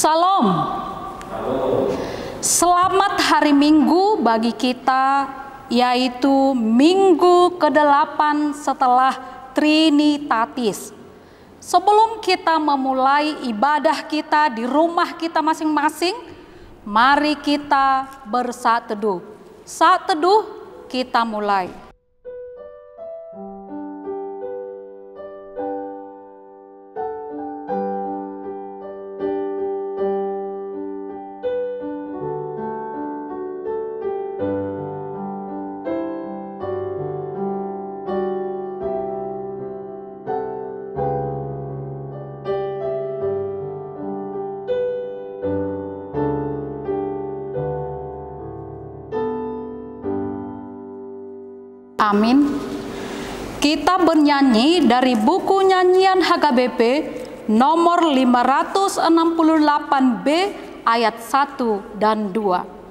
Salam. Selamat hari Minggu bagi kita, yaitu Minggu ke-8 setelah Trinitatis. Sebelum kita memulai ibadah kita di rumah kita masing-masing, mari kita bersaat teduh. Saat teduh kita mulai. Amin. Kita bernyanyi dari buku nyanyian HKBP nomor 568B ayat 1 dan 2.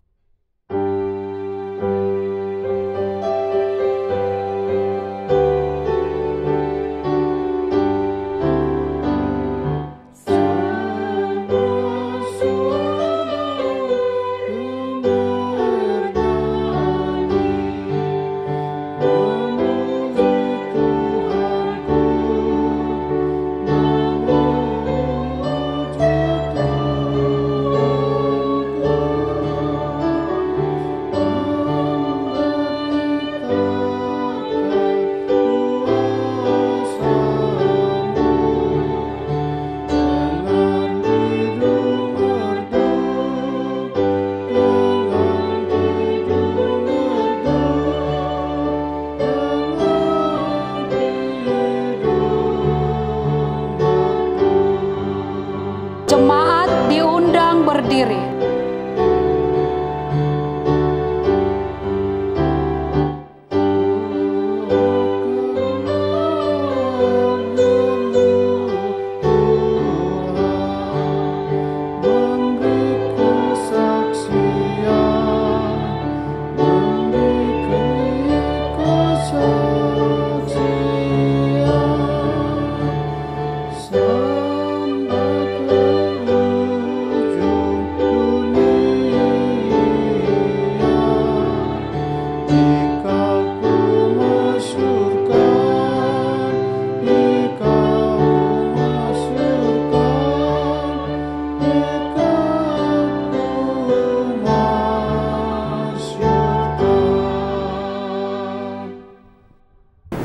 Jemaat diundang berdiri.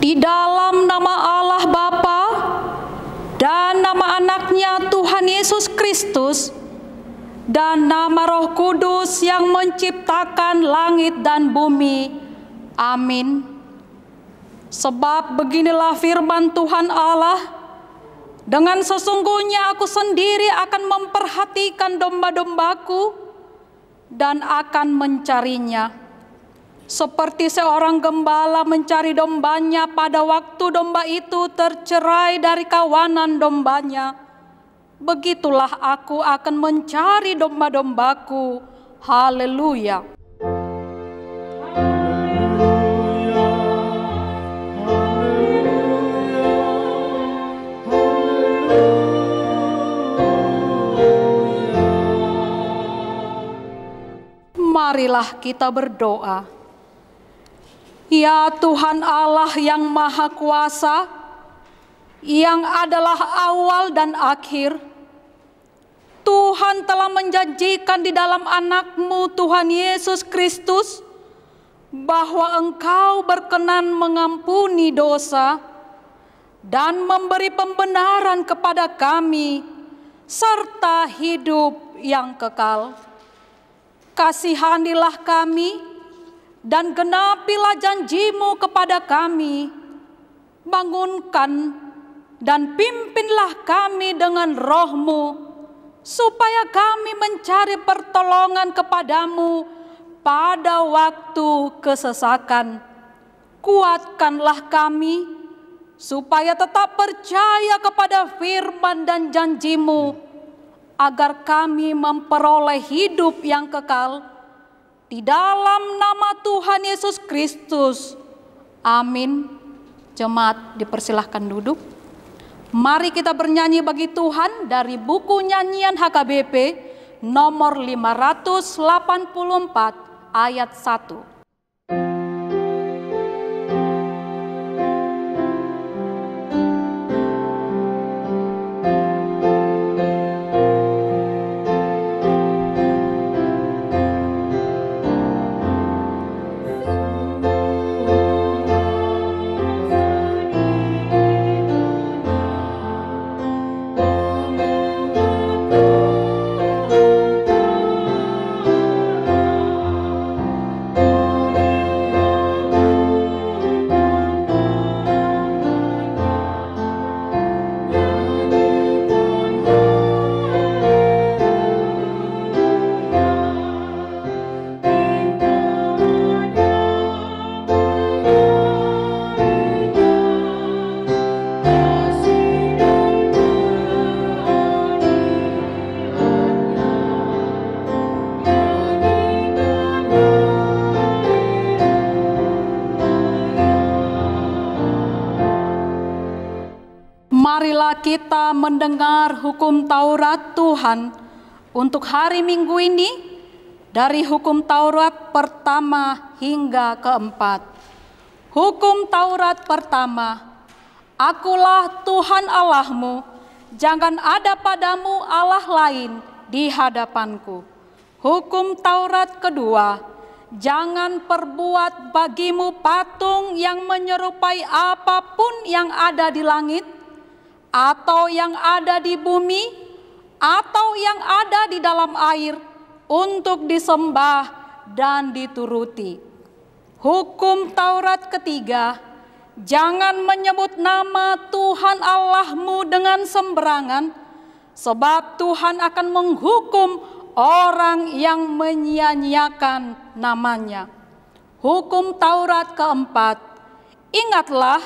Di dalam nama Allah Bapa dan nama anaknya Tuhan Yesus Kristus dan nama Roh Kudus yang menciptakan langit dan bumi. Amin. Sebab beginilah firman Tuhan Allah, dengan sesungguhnya aku sendiri akan memperhatikan domba-dombaku dan akan mencarinya. Seperti seorang gembala mencari dombanya pada waktu domba itu tercerai dari kawanan dombanya, begitulah aku akan mencari domba-dombaku. Haleluya. Marilah kita berdoa. Ya Tuhan Allah yang Maha Kuasa, yang adalah awal dan akhir, Tuhan telah menjanjikan di dalam anak-Mu Tuhan Yesus Kristus bahwa Engkau berkenan mengampuni dosa dan memberi pembenaran kepada kami serta hidup yang kekal. Kasihanilah kami dan genapilah janji-Mu kepada kami. Bangunkan dan pimpinlah kami dengan Roh-Mu, supaya kami mencari pertolongan kepadamu pada waktu kesesakan. Kuatkanlah kami, supaya tetap percaya kepada firman dan janji-Mu, agar kami memperoleh hidup yang kekal. Di dalam nama Tuhan Yesus Kristus. Amin. Jemaat dipersilahkan duduk. Mari kita bernyanyi bagi Tuhan dari buku nyanyian HKBP nomor 584 ayat 1. Marilah kita mendengar hukum Taurat Tuhan untuk hari Minggu ini dari hukum Taurat pertama hingga keempat. Hukum Taurat pertama, Akulah Tuhan Allahmu, jangan ada padamu Allah lain di hadapanku. Hukum Taurat kedua, jangan perbuat bagimu patung yang menyerupai apapun yang ada di langit, atau yang ada di bumi, atau yang ada di dalam air, untuk disembah dan dituruti. Hukum Taurat ketiga, jangan menyebut nama Tuhan Allahmu dengan sembarangan, sebab Tuhan akan menghukum orang yang menyia-nyiakan namanya. Hukum Taurat keempat, ingatlah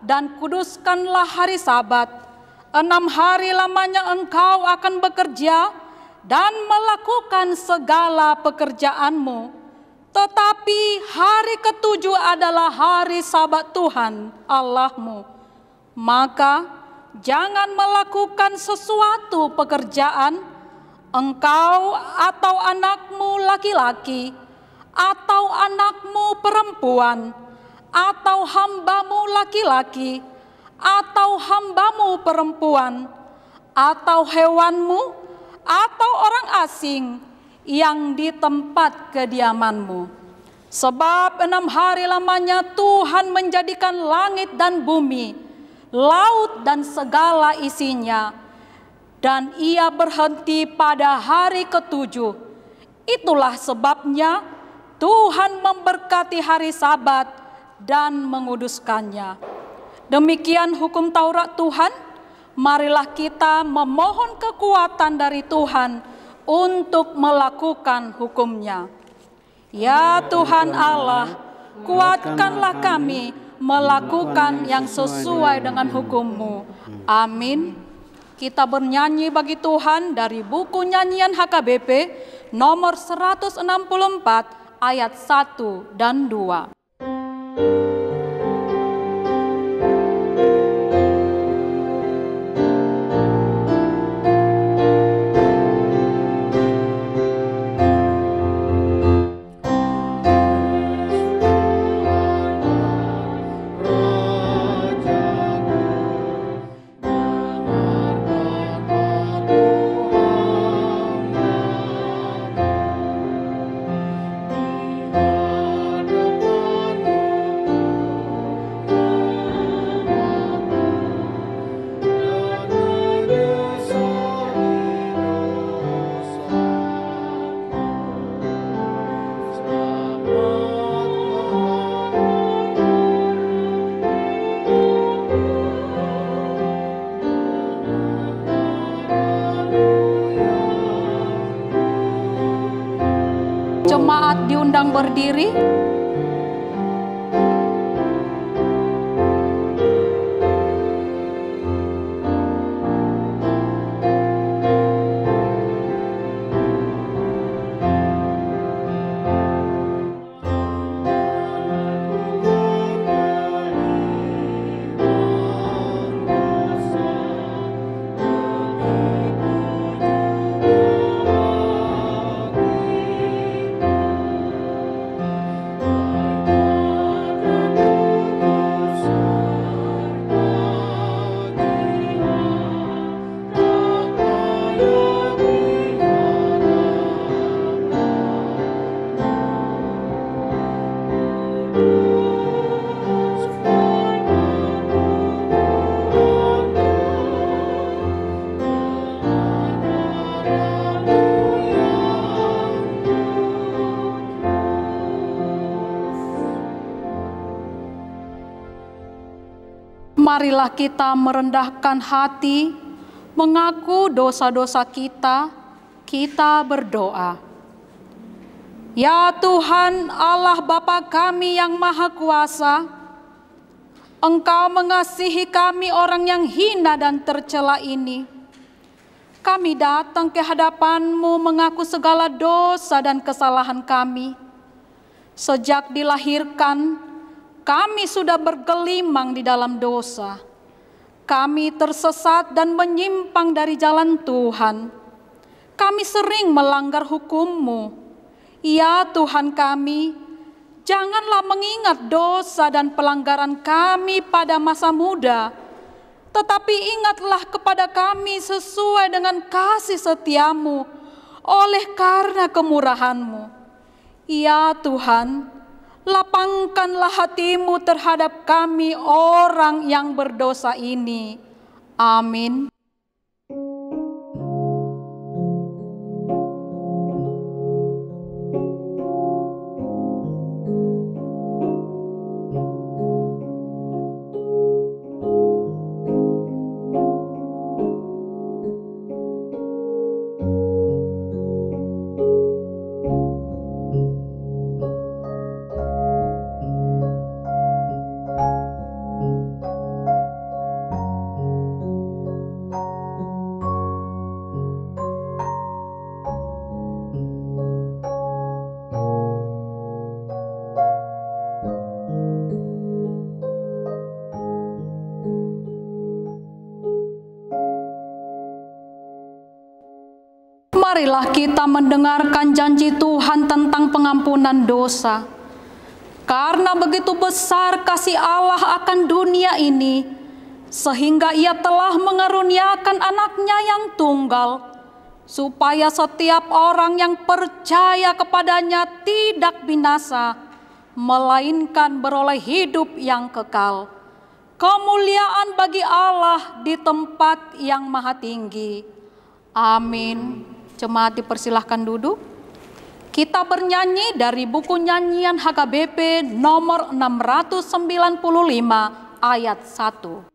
dan kuduskanlah hari Sabat. 6 hari lamanya engkau akan bekerja dan melakukan segala pekerjaanmu. Tetapi hari ketujuh adalah hari Sabat Tuhan Allahmu. Maka jangan melakukan sesuatu pekerjaan, engkau atau anakmu laki-laki, atau anakmu perempuan, atau hambamu laki-laki, atau hambamu perempuan, atau hewanmu, atau orang asing yang di tempat kediamanmu. Sebab 6 hari lamanya Tuhan menjadikan langit dan bumi, laut dan segala isinya, dan Ia berhenti pada hari ketujuh. Itulah sebabnya Tuhan memberkati hari Sabat dan menguduskannya. Demikian hukum Taurat Tuhan. Marilah kita memohon kekuatan dari Tuhan untuk melakukan hukum-Nya. Ya Tuhan Allah, kuatkanlah kami melakukan yang sesuai dengan hukum-Mu. Amin. Kita bernyanyi bagi Tuhan dari buku nyanyian HKBP nomor 164 ayat 1 dan 2. Jemaat diundang berdiri. Marilah kita merendahkan hati, mengaku dosa-dosa kita, kita berdoa. Ya Tuhan Allah Bapa kami yang Maha Kuasa, Engkau mengasihi kami orang yang hina dan tercela ini. Kami datang ke hadapan-Mu mengaku segala dosa dan kesalahan kami. Sejak dilahirkan, kami sudah bergelimang di dalam dosa. Kami tersesat dan menyimpang dari jalan Tuhan. Kami sering melanggar hukum-Mu. Ya Tuhan kami, janganlah mengingat dosa dan pelanggaran kami pada masa muda, tetapi ingatlah kepada kami sesuai dengan kasih setia-Mu oleh karena kemurahan-Mu. Ya Tuhan, lapangkanlah hati-Mu terhadap kami orang yang berdosa ini. Amin. Marilah kita mendengarkan janji Tuhan tentang pengampunan dosa. Karena begitu besar kasih Allah akan dunia ini, sehingga Ia telah mengaruniakan anaknya yang tunggal, supaya setiap orang yang percaya kepadanya tidak binasa, melainkan beroleh hidup yang kekal. Kemuliaan bagi Allah di tempat yang maha tinggi. Amin. Jemaat dipersilahkan duduk. Kita bernyanyi dari buku nyanyian HKBP nomor 695 ayat 1.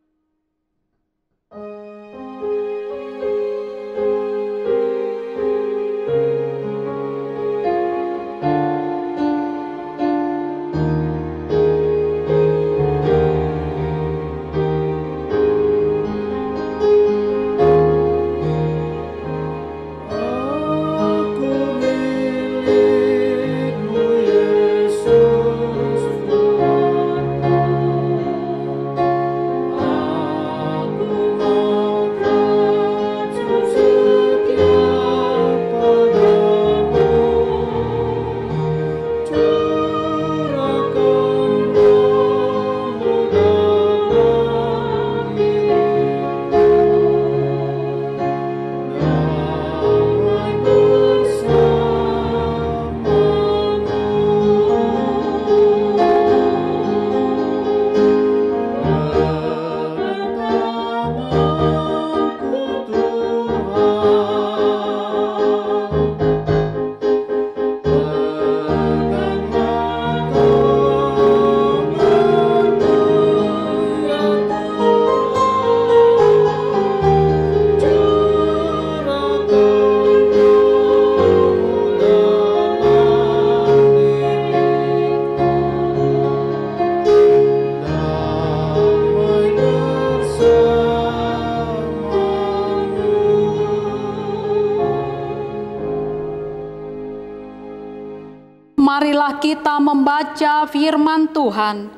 Marilah kita membaca firman Tuhan,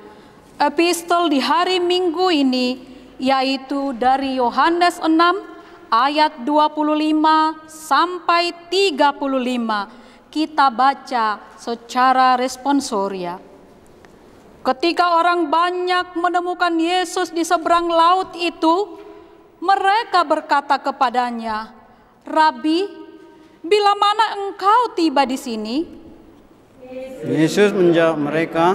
epistel di hari Minggu ini, yaitu dari Yohanes 6 ayat 25 sampai 35. Kita baca secara responsoria. Ketika orang banyak menemukan Yesus di seberang laut itu, mereka berkata kepadanya, "Rabi, bila mana engkau tiba di sini?" Yesus menjawab mereka,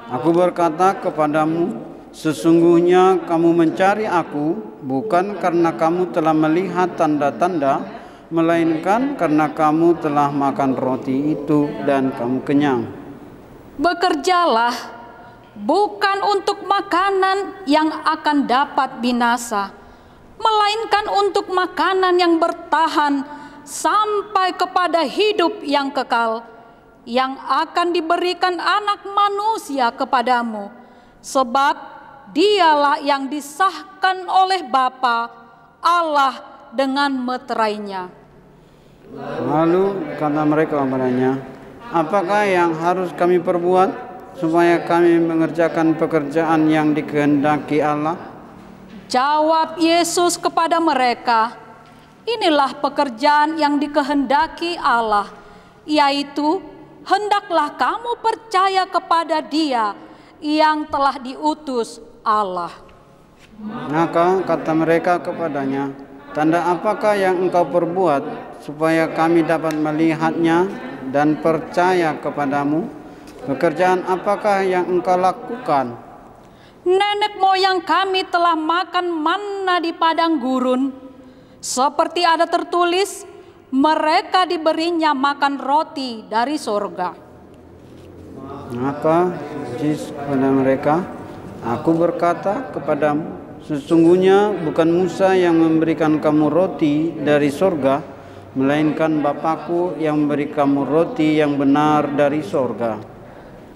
"Aku berkata kepadamu, sesungguhnya kamu mencari aku bukan karena kamu telah melihat tanda-tanda, melainkan karena kamu telah makan roti itu dan kamu kenyang. Bekerjalah, bukan untuk makanan yang akan dapat binasa, melainkan untuk makanan yang bertahan sampai kepada hidup yang kekal, yang akan diberikan Anak Manusia kepadamu, sebab Dialah yang disahkan oleh Bapa Allah dengan meterainya. Lalu kata mereka kepadanya, apakah yang harus kami perbuat supaya kami mengerjakan pekerjaan yang dikehendaki Allah? Jawab Yesus kepada mereka, inilah pekerjaan yang dikehendaki Allah, yaitu hendaklah kamu percaya kepada Dia yang telah diutus Allah. Maka kata mereka kepadanya, tanda apakah yang engkau perbuat supaya kami dapat melihatnya dan percaya kepadamu? Pekerjaan apakah yang engkau lakukan? Nenek moyang kami telah makan manna di padang gurun, seperti ada tertulis, mereka diberinya makan roti dari sorga. Maka Yesus kepada mereka, aku berkata kepadamu, sesungguhnya bukan Musa yang memberikan kamu roti dari sorga, melainkan Bapakku yang memberi kamu roti yang benar dari sorga.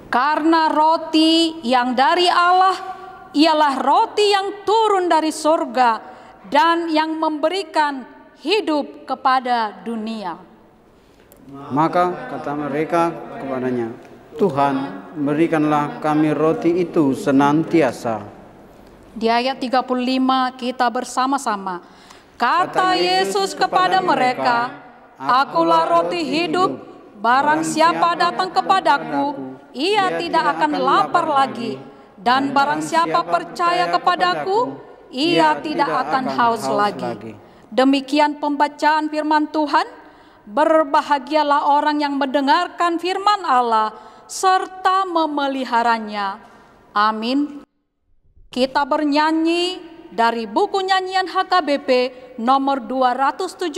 Karena roti yang dari Allah ialah roti yang turun dari sorga dan yang memberikan hidup kepada dunia. Maka kata mereka kepadanya, Tuhan, berikanlah kami roti itu senantiasa. Di ayat 35 kita bersama-sama. Kata Yesus kepada mereka, akulah roti hidup, barang siapa datang kepadaku, ia tidak akan lapar lagi. Dan barang siapa percaya kepadaku, ia tidak akan haus lagi. Demikian pembacaan firman Tuhan. Berbahagialah orang yang mendengarkan firman Allah serta memeliharanya. Amin. Kita bernyanyi dari buku nyanyian HKBP nomor 275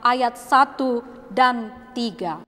ayat 1 dan 3.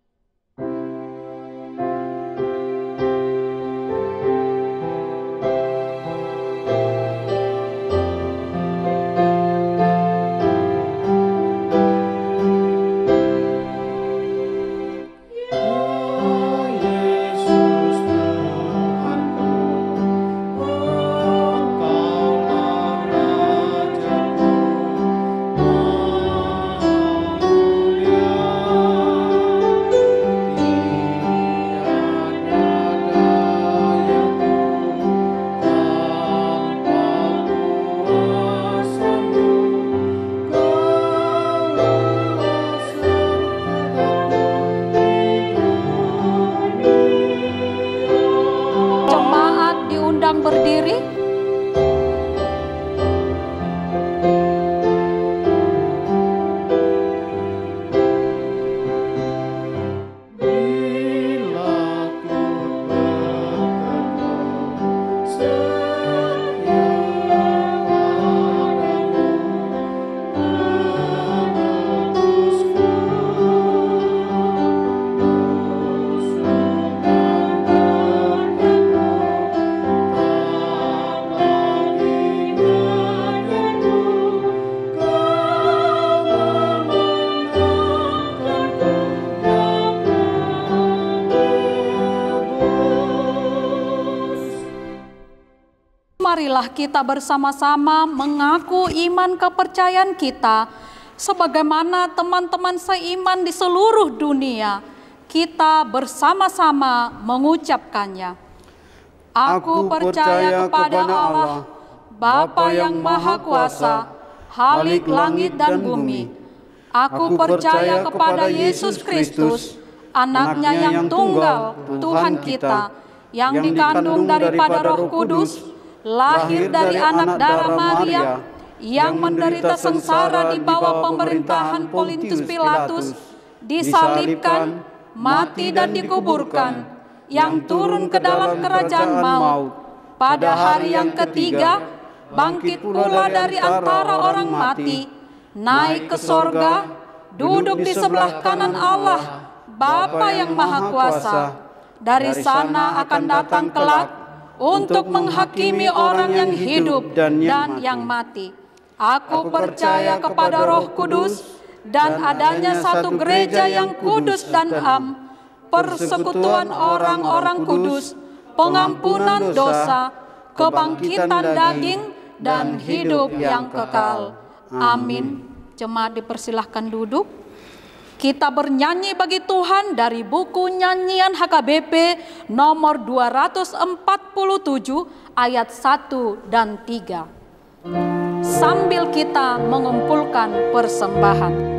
Marilah kita bersama-sama mengaku iman kepercayaan kita sebagaimana teman-teman seiman di seluruh dunia. Kita bersama-sama mengucapkannya. Aku percaya kepada Allah, Bapa yang Maha Kuasa, Khalik langit dan bumi. Aku percaya kepada Yesus Kristus, Anaknya yang tunggal, Tuhan kita, yang dikandung daripada Roh Kudus, lahir dari anak darah Maria, yang menderita sengsara di bawah pemerintahan Pontius Pilatus, disalibkan, mati dan dikuburkan, yang turun ke dalam kerajaan maut. Pada hari yang ketiga, bangkit pula dari antara orang mati, naik ke sorga, duduk di sebelah kanan Allah, Bapa yang Maha Kuasa. Dari sana akan datang kelak untuk menghakimi orang yang hidup dan yang mati. Aku percaya kepada Roh Kudus dan adanya satu gereja yang kudus dan am, persekutuan orang-orang kudus, pengampunan dosa, kebangkitan daging, dan hidup yang kekal. Amin. Jemaat dipersilahkan duduk. Kita bernyanyi bagi Tuhan dari buku nyanyian HKBP nomor 247 ayat 1 dan 3. Sambil kita mengumpulkan persembahan.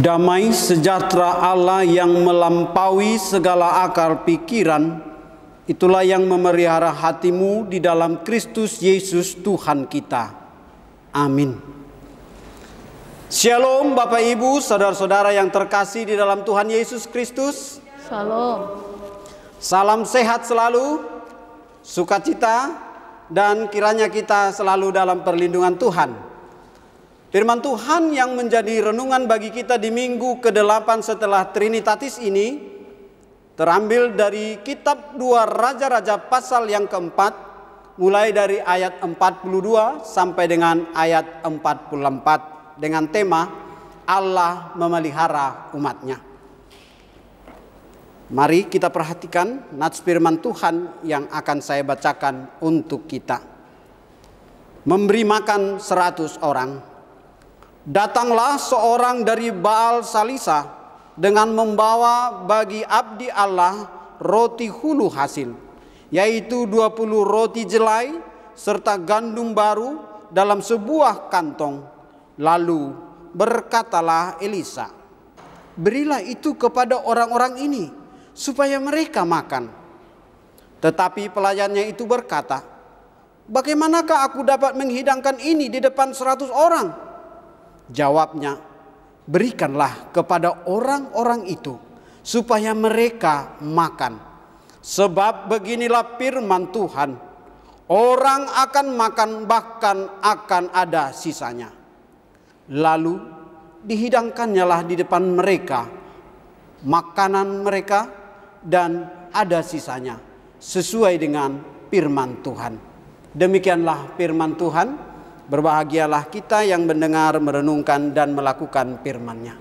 Damai sejahtera Allah yang melampaui segala akal pikiran, itulah yang memelihara hatimu di dalam Kristus Yesus Tuhan kita. Amin. Shalom Bapak Ibu, saudara-saudara yang terkasih di dalam Tuhan Yesus Kristus. Shalom. Salam sehat selalu, sukacita, dan kiranya kita selalu dalam perlindungan Tuhan. Firman Tuhan yang menjadi renungan bagi kita di minggu ke-8 setelah Trinitatis ini terambil dari kitab 2 Raja-Raja pasal yang keempat, mulai dari ayat 42 sampai dengan ayat 44 dengan tema Allah memelihara umatnya. Mari kita perhatikan nats firman Tuhan yang akan saya bacakan untuk kita. Memberi makan 100 orang. Datanglah seorang dari Baal Salisa dengan membawa bagi abdi Allah roti hulu hasil, yaitu 20 roti jelai serta gandum baru dalam sebuah kantong. Lalu berkatalah Elisa, berilah itu kepada orang-orang ini supaya mereka makan. Tetapi pelayannya itu berkata, bagaimanakah aku dapat menghidangkan ini di depan 100 orang? Jawabnya, berikanlah kepada orang-orang itu supaya mereka makan. Sebab beginilah firman Tuhan, orang akan makan bahkan akan ada sisanya. Lalu dihidangkannyalah di depan mereka makanan mereka dan ada sisanya sesuai dengan firman Tuhan. Demikianlah firman Tuhan. Berbahagialah kita yang mendengar, merenungkan, dan melakukan firman-Nya.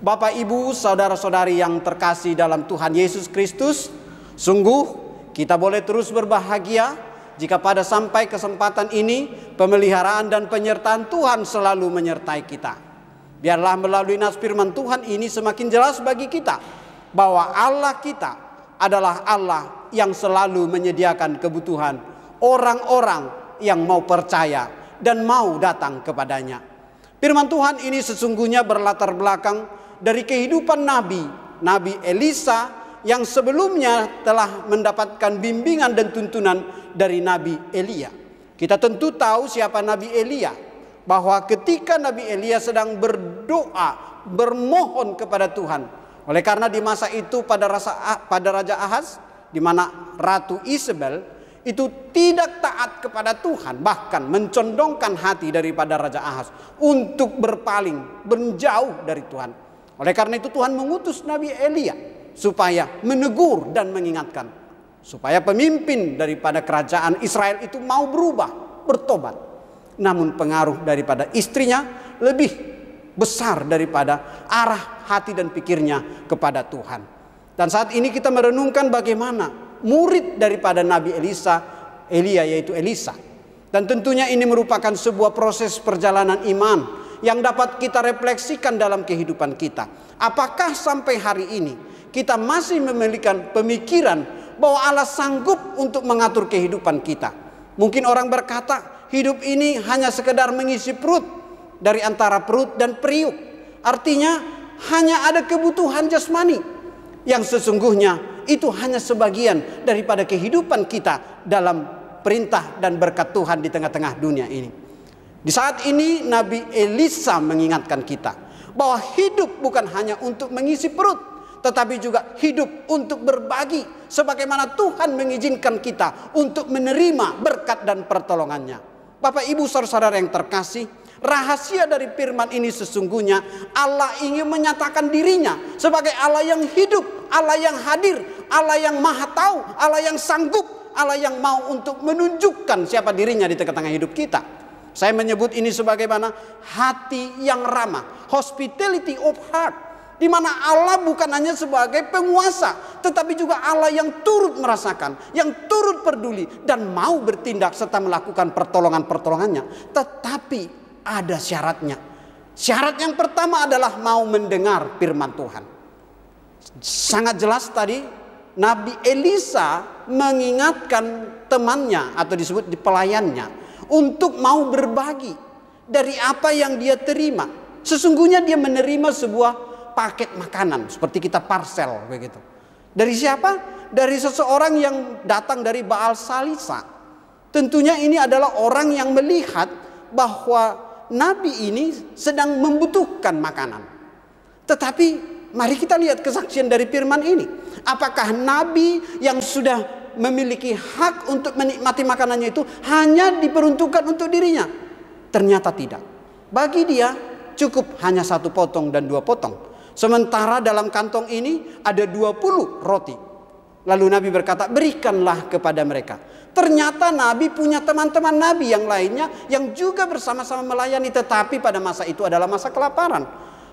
Bapak, Ibu, saudara-saudari yang terkasih dalam Tuhan Yesus Kristus, sungguh kita boleh terus berbahagia jika pada sampai kesempatan ini pemeliharaan dan penyertaan Tuhan selalu menyertai kita. Biarlah melalui nas firman Tuhan ini semakin jelas bagi kita bahwa Allah kita adalah Allah yang selalu menyediakan kebutuhan orang-orang yang mau percaya dan mau datang kepadanya. Firman Tuhan ini sesungguhnya berlatar belakang dari kehidupan Nabi Elisa yang sebelumnya telah mendapatkan bimbingan dan tuntunan dari Nabi Elia. Kita tentu tahu siapa Nabi Elia, bahwa ketika Nabi Elia sedang berdoa, bermohon kepada Tuhan, oleh karena di masa itu pada Raja Ahaz, di mana Ratu Isabel itu tidak taat kepada Tuhan, bahkan mencondongkan hati daripada Raja Ahaz untuk berpaling, menjauh dari Tuhan. Oleh karena itu Tuhan mengutus Nabi Elia supaya menegur dan mengingatkan, supaya pemimpin daripada kerajaan Israel itu mau berubah, bertobat. Namun pengaruh daripada istrinya lebih besar daripada arah hati dan pikirnya kepada Tuhan. Dan saat ini kita merenungkan bagaimana murid daripada Nabi Elia yaitu Elisa. Dan tentunya ini merupakan sebuah proses perjalanan iman yang dapat kita refleksikan dalam kehidupan kita. Apakah sampai hari ini kita masih memiliki pemikiran bahwa Allah sanggup untuk mengatur kehidupan kita? Mungkin orang berkata, hidup ini hanya sekedar mengisi perut dari antara perut dan periuk. Artinya hanya ada kebutuhan jasmani yang sesungguhnya itu hanya sebagian daripada kehidupan kita dalam perintah dan berkat Tuhan di tengah-tengah dunia ini. Di saat ini Nabi Elisa mengingatkan kita bahwa hidup bukan hanya untuk mengisi perut, tetapi juga hidup untuk berbagi, sebagaimana Tuhan mengizinkan kita untuk menerima berkat dan pertolongannya. Bapak Ibu saudara-saudara yang terkasih, rahasia dari firman ini sesungguhnya Allah ingin menyatakan dirinya sebagai Allah yang hidup, Allah yang hadir, Allah yang maha tahu, Allah yang sanggup, Allah yang mau untuk menunjukkan siapa dirinya di tengah-tengah hidup kita. Saya menyebut ini sebagaimana hati yang ramah, hospitality of heart. Di mana Allah bukan hanya sebagai penguasa, tetapi juga Allah yang turut merasakan, yang turut peduli dan mau bertindak serta melakukan pertolongan-pertolongannya. Tetapi ada syaratnya. Syarat yang pertama adalah mau mendengar firman Tuhan. Sangat jelas tadi Nabi Elisa mengingatkan temannya atau disebut di pelayannya untuk mau berbagi dari apa yang dia terima. Sesungguhnya dia menerima sebuah paket makanan seperti kita parcel begitu. Dari siapa? Dari seseorang yang datang dari Baal Salisa. Tentunya ini adalah orang yang melihat bahwa Nabi ini sedang membutuhkan makanan. Tetapi mari kita lihat kesaksian dari firman ini. Apakah Nabi yang sudah memiliki hak untuk menikmati makanannya itu hanya diperuntukkan untuk dirinya? Ternyata tidak. Bagi dia cukup hanya 1 potong dan 2 potong. Sementara dalam kantong ini ada 20 roti. Lalu Nabi berkata, berikanlah kepada mereka. Ternyata Nabi punya teman-teman Nabi yang lainnya yang juga bersama-sama melayani. Tetapi pada masa itu adalah masa kelaparan.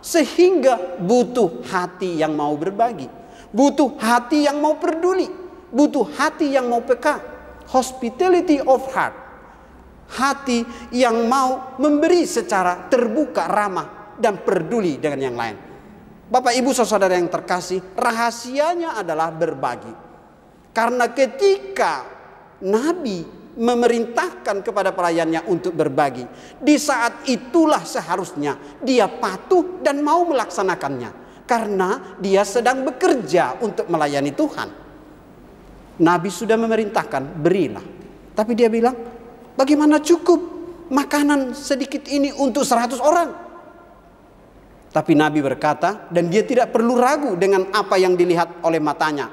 Sehingga butuh hati yang mau berbagi. Butuh hati yang mau peduli. Butuh hati yang mau peka. Hospitality of heart. Hati yang mau memberi secara terbuka, ramah, dan peduli dengan yang lain. Bapak Ibu saudara yang terkasih, rahasianya adalah berbagi. Karena ketika Nabi memerintahkan kepada pelayannya untuk berbagi, di saat itulah seharusnya dia patuh dan mau melaksanakannya. Karena dia sedang bekerja untuk melayani Tuhan. Nabi sudah memerintahkan, berilah. Tapi dia bilang, bagaimana cukup makanan sedikit ini untuk 100 orang? Tapi Nabi berkata, dan dia tidak perlu ragu dengan apa yang dilihat oleh matanya.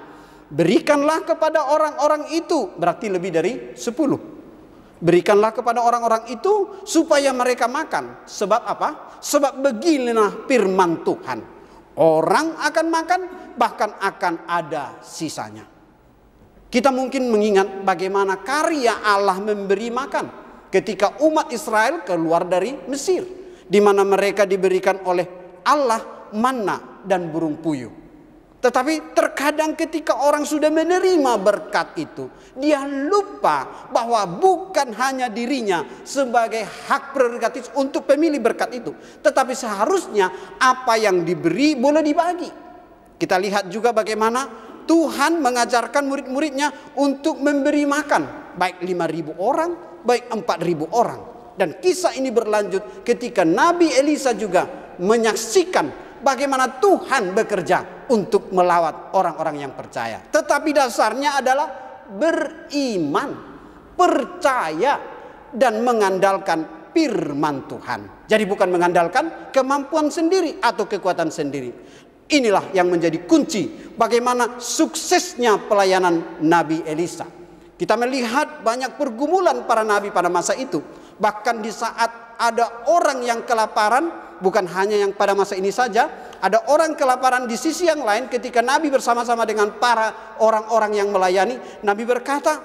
Berikanlah kepada orang-orang itu, berarti lebih dari 10. Berikanlah kepada orang-orang itu supaya mereka makan. Sebab apa? Sebab beginilah firman Tuhan. Orang akan makan, bahkan akan ada sisanya. Kita mungkin mengingat bagaimana karya Allah memberi makan ketika umat Israel keluar dari Mesir, di mana mereka diberikan oleh Allah manna dan burung puyuh. Tetapi terkadang ketika orang sudah menerima berkat itu, dia lupa bahwa bukan hanya dirinya sebagai hak prerogatif untuk pemilih berkat itu, tetapi seharusnya apa yang diberi boleh dibagi. Kita lihat juga bagaimana Tuhan mengajarkan murid-muridnya untuk memberi makan, baik 5.000 orang, baik 4.000 orang. Dan kisah ini berlanjut ketika Nabi Elisa juga menyaksikan bagaimana Tuhan bekerja untuk melawat orang-orang yang percaya. Tetapi dasarnya adalah beriman, percaya, dan mengandalkan firman Tuhan. Jadi bukan mengandalkan kemampuan sendiri atau kekuatan sendiri. Inilah yang menjadi kunci bagaimana suksesnya pelayanan Nabi Elisa. Kita melihat banyak pergumulan para nabi pada masa itu. Bahkan di saat ada orang yang kelaparan, bukan hanya yang pada masa ini saja, ada orang kelaparan di sisi yang lain. Ketika Nabi bersama-sama dengan para orang-orang yang melayani, Nabi berkata,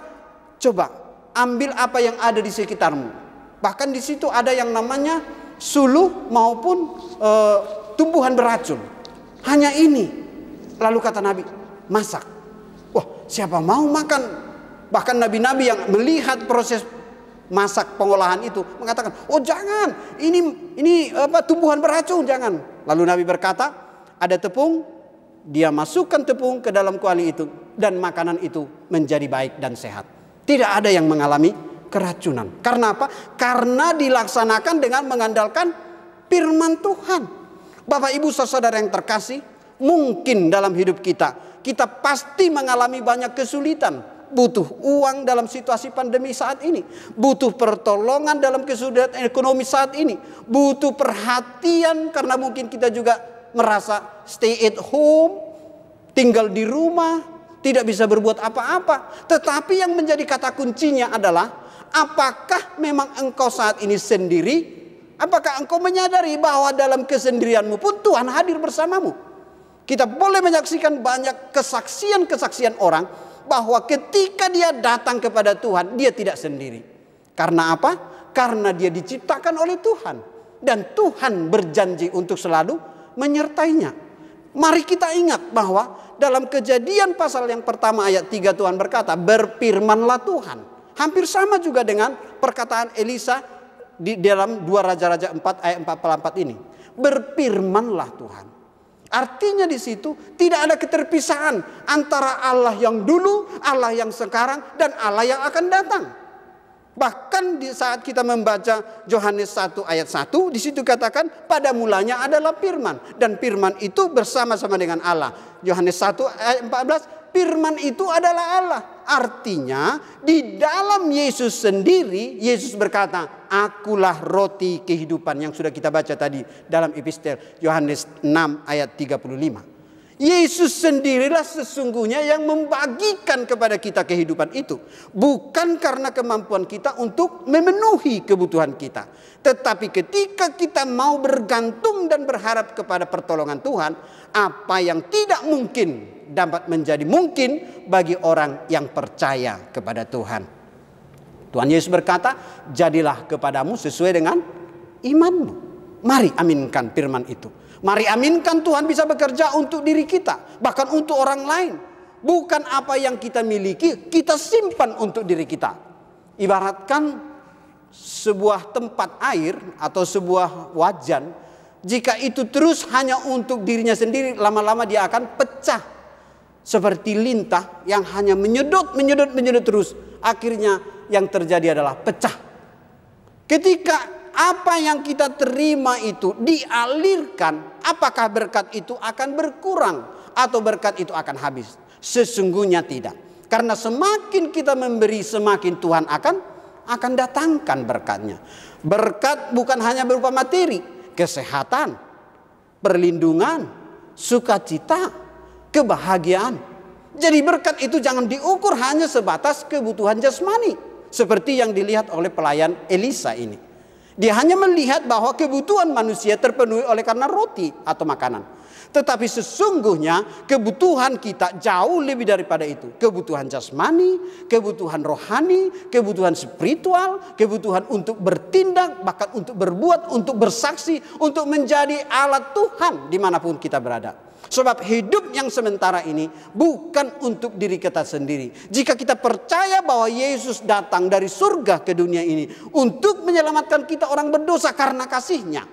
coba ambil apa yang ada di sekitarmu. Bahkan di situ ada yang namanya suluh maupun tumbuhan beracun. Hanya ini. Lalu kata Nabi, masak. Wah, siapa mau makan? Bahkan nabi-nabi yang melihat proses masak pengolahan itu mengatakan, oh jangan, ini tumbuhan beracun, jangan. Lalu Nabi berkata, ada tepung, dia masukkan tepung ke dalam kuali itu dan makanan itu menjadi baik dan sehat. Tidak ada yang mengalami keracunan. Karena apa? Karena dilaksanakan dengan mengandalkan firman Tuhan. Bapak Ibu saudara yang terkasih, mungkin dalam hidup kita pasti mengalami banyak kesulitan. Butuh uang dalam situasi pandemi saat ini. Butuh pertolongan dalam kesulitan ekonomi saat ini. Butuh perhatian karena mungkin kita juga merasa stay at home, tinggal di rumah, tidak bisa berbuat apa-apa. Tetapi yang menjadi kata kuncinya adalah, apakah memang engkau saat ini sendiri? Apakah engkau menyadari bahwa dalam kesendirianmu pun Tuhan hadir bersamamu? Kita boleh menyaksikan banyak kesaksian-kesaksian orang bahwa ketika dia datang kepada Tuhan, dia tidak sendiri. Karena apa? Karena dia diciptakan oleh Tuhan. Dan Tuhan berjanji untuk selalu menyertainya. Mari kita ingat bahwa dalam Kejadian pasal yang pertama ayat 3 Tuhan berkata, berfirmanlah Tuhan. Hampir sama juga dengan perkataan Elisa di dalam 2 Raja-Raja 4 ayat 44 ini. Berfirmanlah Tuhan. Artinya di situ tidak ada keterpisahan antara Allah yang dulu, Allah yang sekarang, dan Allah yang akan datang. Bahkan di saat kita membaca Yohanes 1 ayat 1, di situ katakan pada mulanya adalah firman, dan firman itu bersama-sama dengan Allah. Yohanes 1 ayat 14, firman itu adalah Allah. Artinya di dalam Yesus sendiri, Yesus berkata, akulah roti kehidupan, yang sudah kita baca tadi dalam epistel Yohanes 6 ayat 35. Yesus sendirilah sesungguhnya yang membagikan kepada kita kehidupan itu. Bukan karena kemampuan kita untuk memenuhi kebutuhan kita. Tetapi ketika kita mau bergantung dan berharap kepada pertolongan Tuhan, apa yang tidak mungkin dapat menjadi mungkin bagi orang yang percaya kepada Tuhan. Tuhan Yesus berkata, jadilah kepadamu sesuai dengan imanmu. Mari aminkan firman itu. Mari aminkan Tuhan bisa bekerja untuk diri kita, bahkan untuk orang lain. Bukan apa yang kita miliki, kita simpan untuk diri kita. Ibaratkan sebuah tempat air atau sebuah wajan, jika itu terus hanya untuk dirinya sendiri, lama-lama dia akan pecah. Seperti lintah yang hanya menyedot terus. Akhirnya yang terjadi adalah pecah. Ketika apa yang kita terima itu dialirkan, apakah berkat itu akan berkurang atau berkat itu akan habis? Sesungguhnya tidak. Karena semakin kita memberi, semakin Tuhan akan datangkan berkatnya. Berkat bukan hanya berupa materi, kesehatan, perlindungan, sukacita, kebahagiaan. Jadi berkat itu jangan diukur hanya sebatas kebutuhan jasmani, seperti yang dilihat oleh pelayan Elisa ini. Dia hanya melihat bahwa kebutuhan manusia terpenuhi oleh karena roti atau makanan. Tetapi sesungguhnya kebutuhan kita jauh lebih daripada itu. Kebutuhan jasmani, kebutuhan rohani, kebutuhan spiritual, kebutuhan untuk bertindak, bahkan untuk berbuat, untuk bersaksi, untuk menjadi alat Tuhan dimanapun kita berada. Sebab hidup yang sementara ini bukan untuk diri kita sendiri. Jika kita percaya bahwa Yesus datang dari surga ke dunia ini untuk menyelamatkan kita orang berdosa karena kasih-Nya,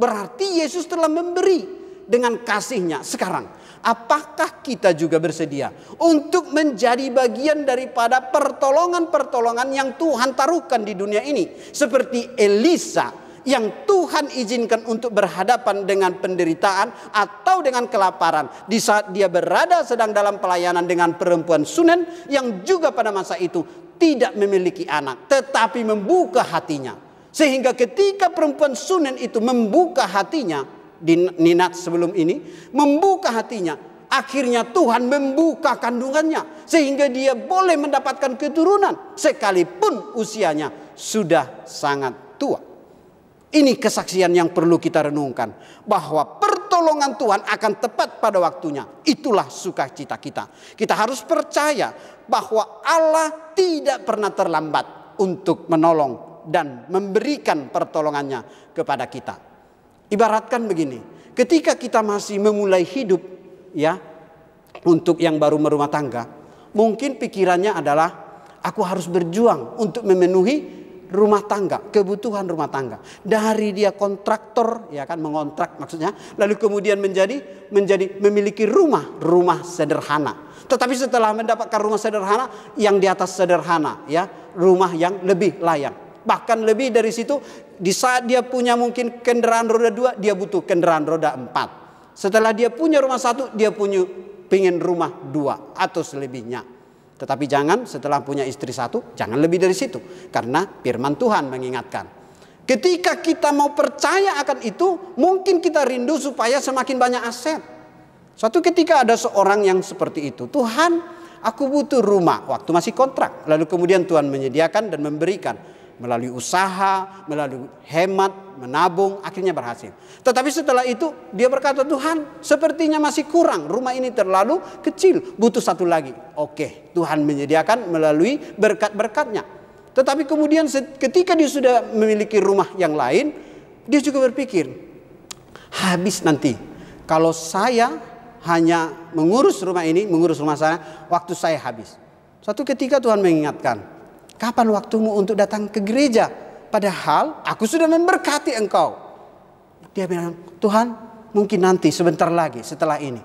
berarti Yesus telah memberi dengan kasih-Nya. Sekarang, apakah kita juga bersedia untuk menjadi bagian daripada pertolongan-pertolongan yang Tuhan taruhkan di dunia ini? Seperti Elisa yang Tuhan izinkan untuk berhadapan dengan penderitaan atau dengan kelaparan di saat dia berada sedang dalam pelayanan dengan perempuan Sunem yang juga pada masa itu tidak memiliki anak, tetapi membuka hatinya. Sehingga ketika perempuan Sunem itu membuka hatinya, di Ninat sebelum ini, membuka hatinya, akhirnya Tuhan membuka kandungannya. Sehingga dia boleh mendapatkan keturunan, sekalipun usianya sudah sangat tua. Ini kesaksian yang perlu kita renungkan. Bahwa pertolongan Tuhan akan tepat pada waktunya. Itulah sukacita kita. Kita harus percaya bahwa Allah tidak pernah terlambat untuk menolong dan memberikan pertolongannya kepada kita. Ibaratkan begini, ketika kita masih memulai hidup, ya, untuk yang baru berumah tangga, mungkin pikirannya adalah aku harus berjuang untuk memenuhi rumah tangga, kebutuhan rumah tangga. Dari dia kontraktor, ya kan, mengontrak maksudnya, lalu kemudian menjadi memiliki rumah sederhana. Tetapi setelah mendapatkan rumah sederhana, yang di atas sederhana, ya, rumah yang lebih layak. Bahkan lebih dari situ, di saat dia punya mungkin kendaraan roda 2, dia butuh kendaraan roda 4. Setelah dia punya rumah 1, dia pengen rumah 2 atau selebihnya. Tetapi jangan setelah punya istri 1, jangan lebih dari situ. Karena firman Tuhan mengingatkan. Ketika kita mau percaya akan itu, mungkin kita rindu supaya semakin banyak aset. Suatu ketika ada seorang yang seperti itu. Tuhan, aku butuh rumah. Waktu masih kontrak. Lalu kemudian Tuhan menyediakan dan memberikan. Melalui usaha, melalui hemat, menabung, akhirnya berhasil. Tetapi setelah itu dia berkata, Tuhan sepertinya masih kurang. Rumah ini terlalu kecil, butuh satu lagi. Oke, Tuhan menyediakan melalui berkat-berkatnya. Tetapi kemudian ketika dia sudah memiliki rumah yang lain, dia juga berpikir, habis nanti. Kalau saya hanya mengurus rumah ini, mengurus rumah saya, waktu saya habis. Suatu ketika Tuhan mengingatkan, kapan waktumu untuk datang ke gereja? Padahal aku sudah memberkati engkau. Dia bilang, Tuhan mungkin nanti sebentar lagi setelah ini.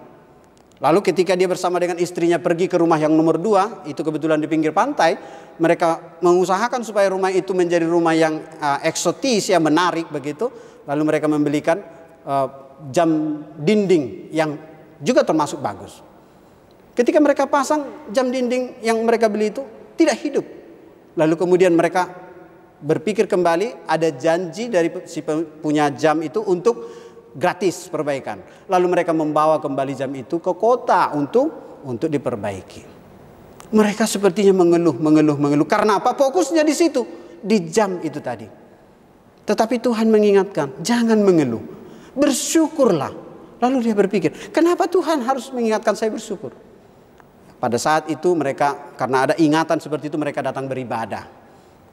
Lalu ketika dia bersama dengan istrinya pergi ke rumah yang nomor 2. Itu kebetulan di pinggir pantai. Mereka mengusahakan supaya rumah itu menjadi rumah yang eksotis, yang menarik begitu. Lalu mereka membelikan jam dinding yang juga termasuk bagus. Ketika mereka pasang jam dinding yang mereka beli itu tidak hidup. Lalu kemudian mereka berpikir kembali, ada janji dari si punya jam itu untuk gratis perbaikan. Lalu mereka membawa kembali jam itu ke kota untuk diperbaiki. Mereka sepertinya mengeluh. Karena apa? Fokusnya di situ, di jam itu tadi. Tetapi Tuhan mengingatkan, jangan mengeluh, bersyukurlah. Lalu dia berpikir, kenapa Tuhan harus mengingatkan saya bersyukur? Pada saat itu mereka, karena ada ingatan seperti itu, mereka datang beribadah.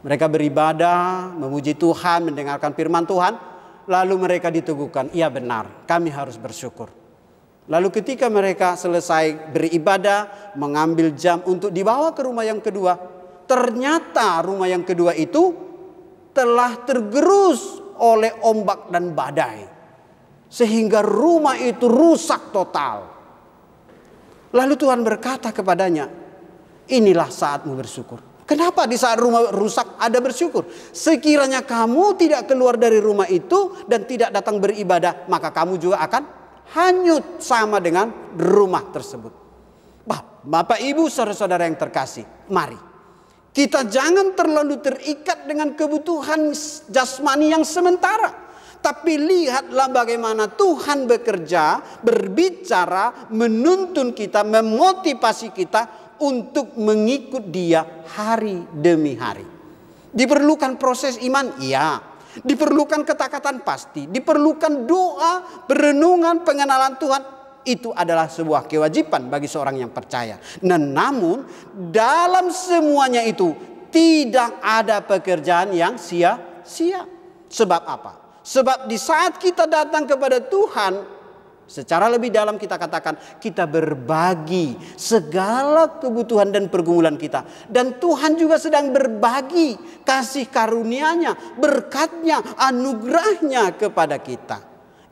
Mereka beribadah, memuji Tuhan, mendengarkan firman Tuhan. Lalu mereka diteguhkan, iya benar, kami harus bersyukur. Lalu ketika mereka selesai beribadah, mengambil jam untuk dibawa ke rumah yang kedua. Ternyata rumah yang kedua itu telah tergerus oleh ombak dan badai. Sehingga rumah itu rusak total. Lalu Tuhan berkata kepadanya, inilah saatmu bersyukur. Kenapa di saat rumah rusak ada bersyukur? Sekiranya kamu tidak keluar dari rumah itu dan tidak datang beribadah, maka kamu juga akan hanyut sama dengan rumah tersebut. Bapak, Ibu, saudara-saudara yang terkasih, mari kita jangan terlalu terikat dengan kebutuhan jasmani yang sementara. Tapi lihatlah bagaimana Tuhan bekerja, berbicara, menuntun kita, memotivasi kita untuk mengikut Dia hari demi hari. Diperlukan proses iman? Iya. Diperlukan ketaatan? Pasti. Diperlukan doa, perenungan, pengenalan Tuhan? Itu adalah sebuah kewajiban bagi seorang yang percaya. Namun dalam semuanya itu tidak ada pekerjaan yang sia-sia. Sebab apa? Sebab di saat kita datang kepada Tuhan, secara lebih dalam kita katakan, kita berbagi segala kebutuhan dan pergumulan kita. Dan Tuhan juga sedang berbagi kasih karunia-Nya, berkat-Nya, anugerah-Nya kepada kita.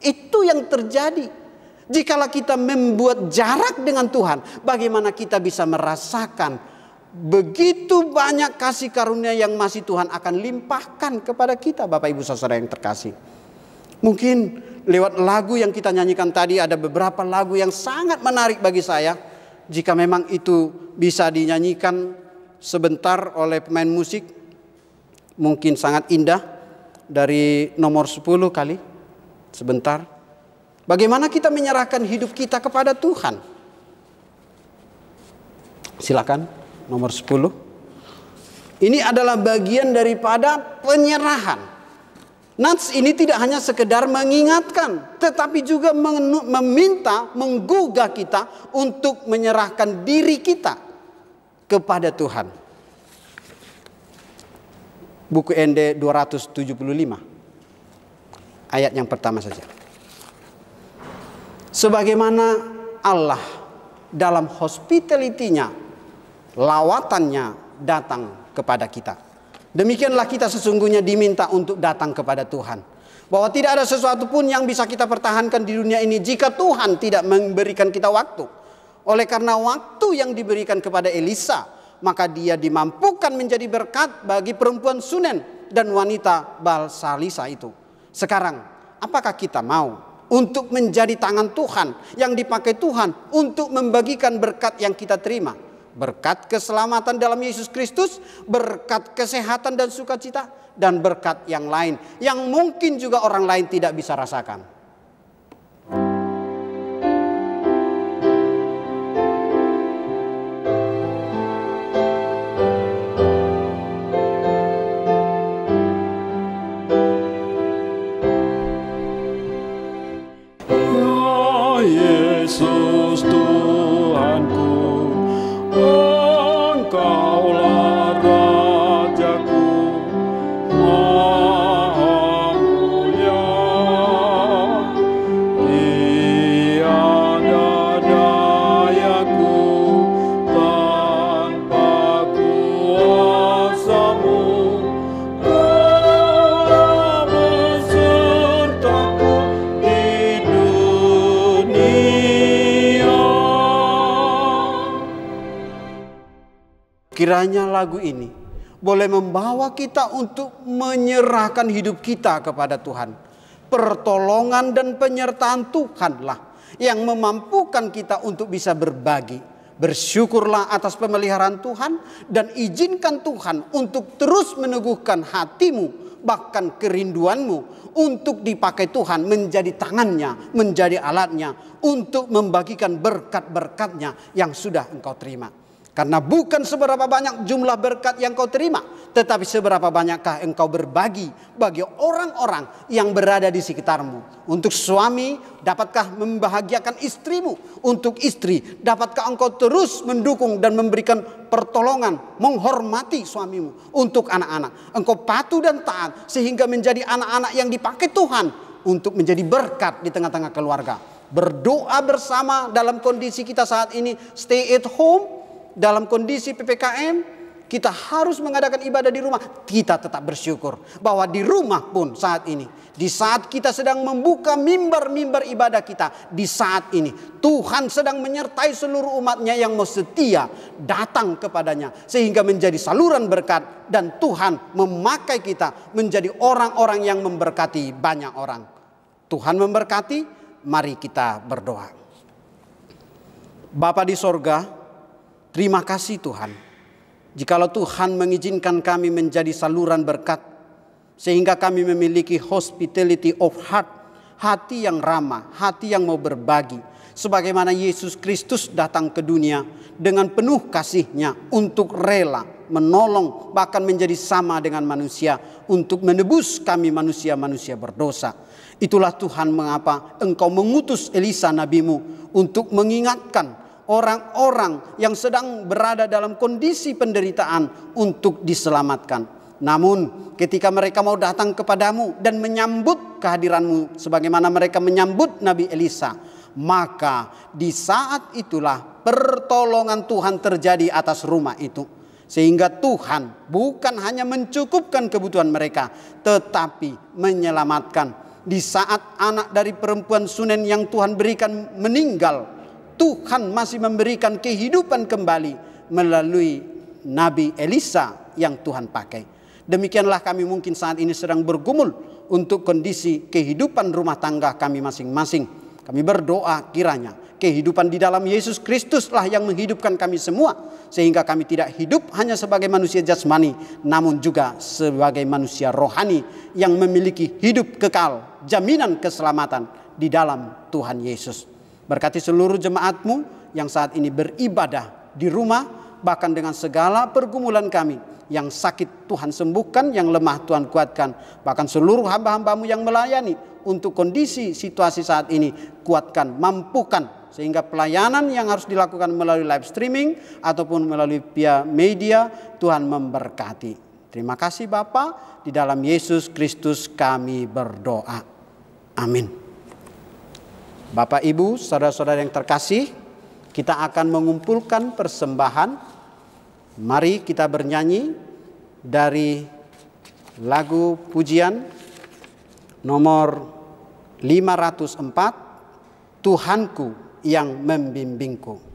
Itu yang terjadi. Jikalau kita membuat jarak dengan Tuhan, bagaimana kita bisa merasakan begitu banyak kasih karunia yang masih Tuhan akan limpahkan kepada kita, Bapak Ibu saudara yang terkasih. Mungkin lewat lagu yang kita nyanyikan tadi, ada beberapa lagu yang sangat menarik bagi saya. Jika memang itu bisa dinyanyikan sebentar oleh pemain musik, mungkin sangat indah, dari nomor 10 kali, sebentar. Bagaimana kita menyerahkan hidup kita kepada Tuhan? Silakan, nomor 10. Ini adalah bagian daripada penyerahan. Nats ini tidak hanya sekedar mengingatkan, tetapi juga meminta, menggugah kita untuk menyerahkan diri kita kepada Tuhan. Buku ND 275, ayat yang pertama saja. Sebagaimana Allah dalam hospitality-nya, lawatannya datang kepada kita, demikianlah kita sesungguhnya diminta untuk datang kepada Tuhan. Bahwa tidak ada sesuatu pun yang bisa kita pertahankan di dunia ini jika Tuhan tidak memberikan kita waktu. Oleh karena waktu yang diberikan kepada Elisa, maka dia dimampukan menjadi berkat bagi perempuan Sunem dan wanita Baal Salisa itu. Sekarang, apakah kita mau untuk menjadi tangan Tuhan yang dipakai Tuhan untuk membagikan berkat yang kita terima? Berkat keselamatan dalam Yesus Kristus, berkat kesehatan dan sukacita, dan berkat yang lain yang mungkin juga orang lain tidak bisa rasakan. Yesus Tuhanku, Engkaulah Rajaku, Maha Mulia. Tiada dayaku tanpa kuasa-Mu, Engkaulah besertaku di dunia. Kiranya lagu ini boleh membawa kita untuk menyerahkan hidup kita kepada Tuhan. Pertolongan dan penyertaan Tuhanlah yang memampukan kita untuk bisa berbagi. Bersyukurlah atas pemeliharaan Tuhan dan izinkan Tuhan untuk terus meneguhkan hatimu, bahkan kerinduanmu untuk dipakai Tuhan menjadi tangannya, menjadi alatnya untuk membagikan berkat-berkatnya yang sudah engkau terima. Karena bukan seberapa banyak jumlah berkat yang kau terima, tetapi seberapa banyakkah engkau berbagi bagi orang-orang yang berada di sekitarmu. Untuk suami, dapatkah membahagiakan istrimu? Untuk istri, dapatkah engkau terus mendukung dan memberikan pertolongan, menghormati suamimu? Untuk anak-anak, engkau patuh dan taat sehingga menjadi anak-anak yang dipakai Tuhan untuk menjadi berkat di tengah-tengah keluarga. Berdoa bersama dalam kondisi kita saat ini stay at home. Dalam kondisi PPKM, kita harus mengadakan ibadah di rumah. Kita tetap bersyukur bahwa di rumah pun saat ini, di saat kita sedang membuka mimbar-mimbar ibadah kita, di saat ini Tuhan sedang menyertai seluruh umatnya yang mau setia datang kepadanya, sehingga menjadi saluran berkat, dan Tuhan memakai kita menjadi orang-orang yang memberkati banyak orang. Tuhan memberkati, mari kita berdoa. Bapa di sorga, terima kasih Tuhan, jikalau Tuhan mengizinkan kami menjadi saluran berkat, sehingga kami memiliki hospitality of heart, hati yang ramah, hati yang mau berbagi. Sebagaimana Yesus Kristus datang ke dunia dengan penuh kasih-Nya untuk rela menolong, bahkan menjadi sama dengan manusia untuk menebus kami manusia-manusia berdosa. Itulah Tuhan mengapa Engkau mengutus Elisa nabimu untuk mengingatkan orang-orang yang sedang berada dalam kondisi penderitaan untuk diselamatkan. Namun ketika mereka mau datang kepadamu dan menyambut kehadiranmu sebagaimana mereka menyambut Nabi Elisa, maka di saat itulah pertolongan Tuhan terjadi atas rumah itu. Sehingga Tuhan bukan hanya mencukupkan kebutuhan mereka, tetapi menyelamatkan. Di saat anak dari perempuan Sunem yang Tuhan berikan meninggal, Tuhan masih memberikan kehidupan kembali melalui Nabi Elisa yang Tuhan pakai. Demikianlah kami mungkin saat ini sedang bergumul untuk kondisi kehidupan rumah tangga kami masing-masing. Kami berdoa kiranya Kehidupan di dalam Yesus Kristuslah yang menghidupkan kami semua, sehingga kami tidak hidup hanya sebagai manusia jasmani, namun juga sebagai manusia rohani yang memiliki hidup kekal, jaminan keselamatan di dalam Tuhan Yesus. Berkati seluruh jemaat-Mu yang saat ini beribadah di rumah, bahkan dengan segala pergumulan kami. Yang sakit Tuhan sembuhkan, yang lemah Tuhan kuatkan, bahkan seluruh hamba-hamba-Mu yang melayani untuk kondisi situasi saat ini, kuatkan, mampukan, sehingga pelayanan yang harus dilakukan melalui live streaming ataupun melalui via media, Tuhan memberkati. Terima kasih Bapa, di dalam Yesus Kristus kami berdoa. Amin. Bapak, Ibu, saudara-saudara yang terkasih, kita akan mengumpulkan persembahan. Mari kita bernyanyi dari lagu pujian nomor 504, Tuhanku yang membimbingku.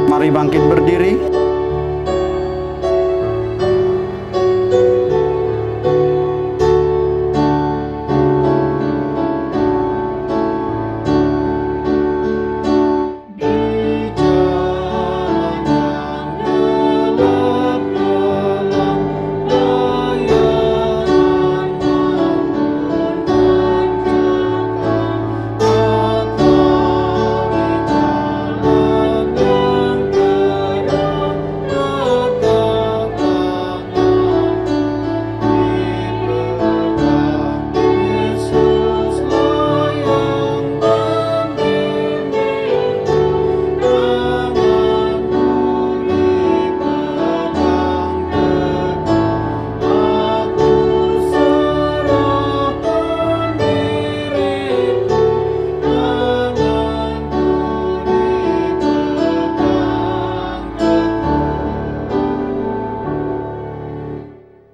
Mari bangkit berdiri.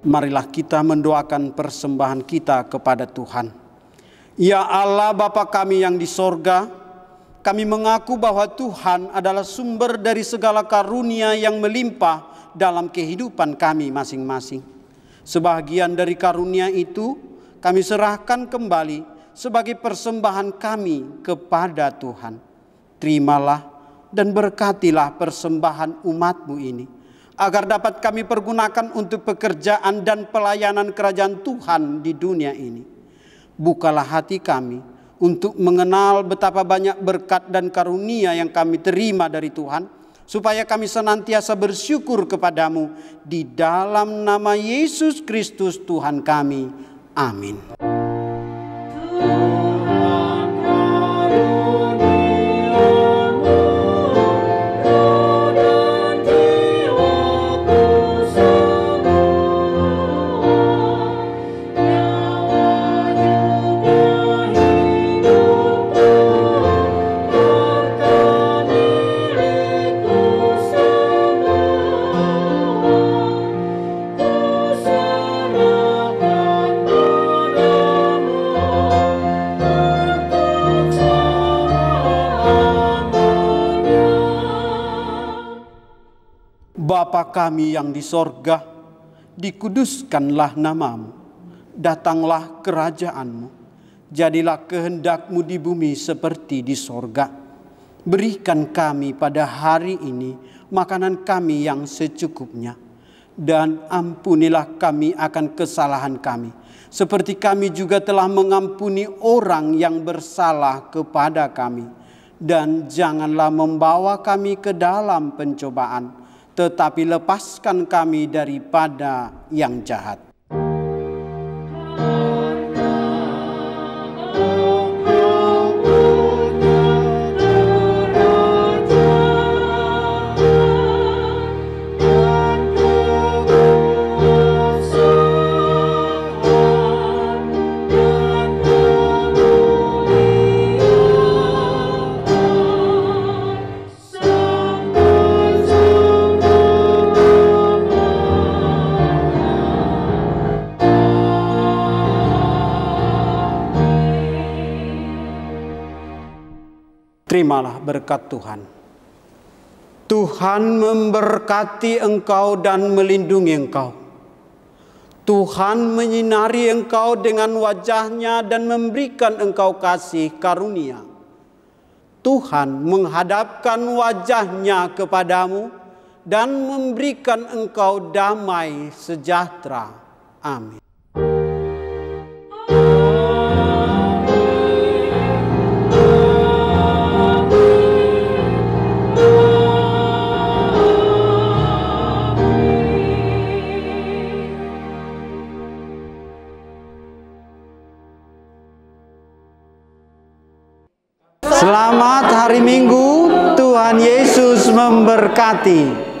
Marilah kita mendoakan persembahan kita kepada Tuhan. Ya Allah Bapa kami yang di sorga, kami mengaku bahwa Tuhan adalah sumber dari segala karunia yang melimpah dalam kehidupan kami masing-masing. Sebagian dari karunia itu kami serahkan kembali sebagai persembahan kami kepada Tuhan. Terimalah dan berkatilah persembahan umat-Mu ini, agar dapat kami pergunakan untuk pekerjaan dan pelayanan kerajaan Tuhan di dunia ini. Bukalah hati kami untuk mengenal betapa banyak berkat dan karunia yang kami terima dari Tuhan, supaya kami senantiasa bersyukur kepadamu di dalam nama Yesus Kristus Tuhan kami. Amin. Bapa kami yang di sorga, dikuduskanlah namamu, datanglah kerajaanmu, jadilah kehendak-Mu di bumi seperti di sorga. Berikan kami pada hari ini makanan kami yang secukupnya, dan ampunilah kami akan kesalahan kami, seperti kami juga telah mengampuni orang yang bersalah kepada kami. Dan janganlah membawa kami ke dalam pencobaan, tetapi lepaskan kami daripada yang jahat. Terimalah berkat Tuhan. Tuhan memberkati engkau dan melindungi engkau. Tuhan menyinari engkau dengan wajah-Nya dan memberikan engkau kasih karunia. Tuhan menghadapkan wajah-Nya kepadamu dan memberikan engkau damai sejahtera. Amin. Selamat hari Minggu, Tuhan Yesus memberkati.